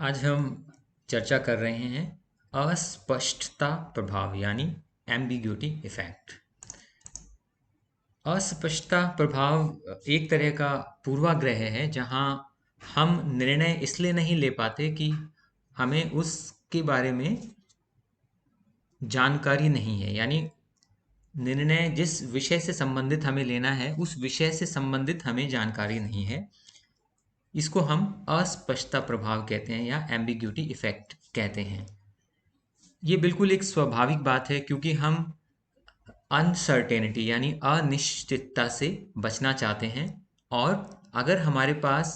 आज हम चर्चा कर रहे हैं अस्पष्टता प्रभाव यानी एम्बिग्यूटी इफेक्ट। अस्पष्टता प्रभाव एक तरह का पूर्वाग्रह है जहां हम निर्णय इसलिए नहीं ले पाते कि हमें उसके बारे में जानकारी नहीं है, यानी निर्णय जिस विषय से संबंधित हमें लेना है उस विषय से संबंधित हमें जानकारी नहीं है। इसको हम अस्पष्टता प्रभाव कहते हैं या एम्बिग्यूटी इफेक्ट कहते हैं। ये बिल्कुल एक स्वाभाविक बात है क्योंकि हम अनसर्टेनिटी यानी अनिश्चितता से बचना चाहते हैं। और अगर हमारे पास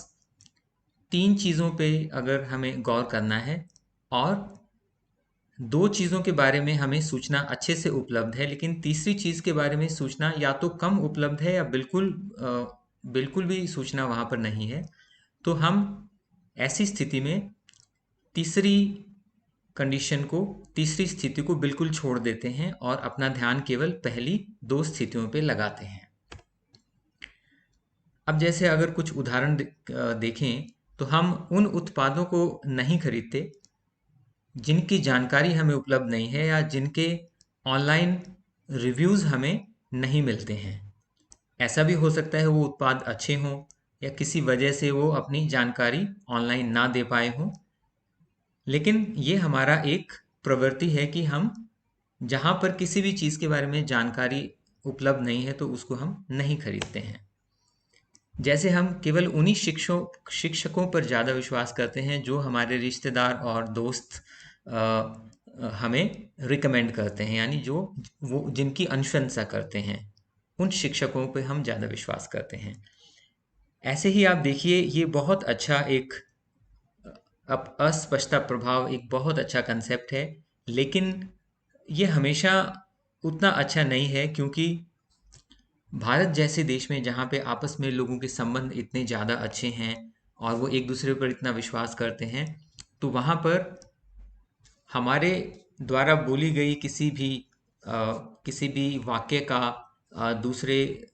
तीन चीज़ों पे अगर हमें गौर करना है और दो चीज़ों के बारे में हमें सूचना अच्छे से उपलब्ध है, लेकिन तीसरी चीज़ के बारे में सूचना या तो कम उपलब्ध है या बिल्कुल भी सूचना वहाँ पर नहीं है, तो हम ऐसी स्थिति में तीसरी कंडीशन को तीसरी स्थिति को बिल्कुल छोड़ देते हैं और अपना ध्यान केवल पहली दो स्थितियों पे लगाते हैं। अब जैसे अगर कुछ उदाहरण देखें तो हम उन उत्पादों को नहीं खरीदते जिनकी जानकारी हमें उपलब्ध नहीं है या जिनके ऑनलाइन रिव्यूज़ हमें नहीं मिलते हैं। ऐसा भी हो सकता है वो उत्पाद अच्छे हों या किसी वजह से वो अपनी जानकारी ऑनलाइन ना दे पाए हों, लेकिन ये हमारा एक प्रवृत्ति है कि हम जहाँ पर किसी भी चीज़ के बारे में जानकारी उपलब्ध नहीं है तो उसको हम नहीं खरीदते हैं। जैसे हम केवल उन्हीं शिक्षकों पर ज़्यादा विश्वास करते हैं जो हमारे रिश्तेदार और दोस्त हमें रिकमेंड करते हैं, यानी जो वो जिनकी अनुशंसा करते हैं उन शिक्षकों पे हम ज़्यादा विश्वास करते हैं। ऐसे ही आप देखिए, ये बहुत अच्छा एक अब अस्पष्टता प्रभाव एक बहुत अच्छा कंसेप्ट है, लेकिन ये हमेशा उतना अच्छा नहीं है क्योंकि भारत जैसे देश में जहाँ पे आपस में लोगों के संबंध इतने ज़्यादा अच्छे हैं और वो एक दूसरे पर इतना विश्वास करते हैं, तो वहाँ पर हमारे द्वारा बोली गई किसी भी वाक्य का दूसरे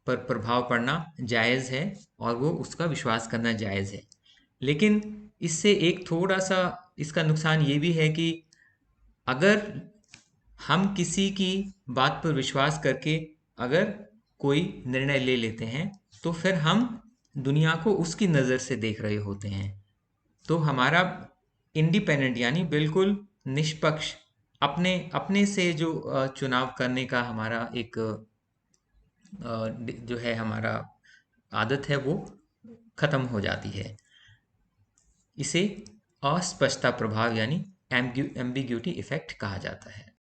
पर प्रभाव पड़ना जायज़ है और वो उसका विश्वास करना जायज़ है। लेकिन इससे एक थोड़ा सा इसका नुकसान ये भी है कि अगर हम किसी की बात पर विश्वास करके अगर कोई निर्णय ले लेते हैं तो फिर हम दुनिया को उसकी नज़र से देख रहे होते हैं। तो हमारा इंडिपेंडेंट यानी बिल्कुल निष्पक्ष अपने अपने से जो चुनाव करने का हमारा एक जो है हमारा आदत है वो खत्म हो जाती है। इसे अस्पष्टता प्रभाव यानी एम्बिग्यूटी इफेक्ट कहा जाता है।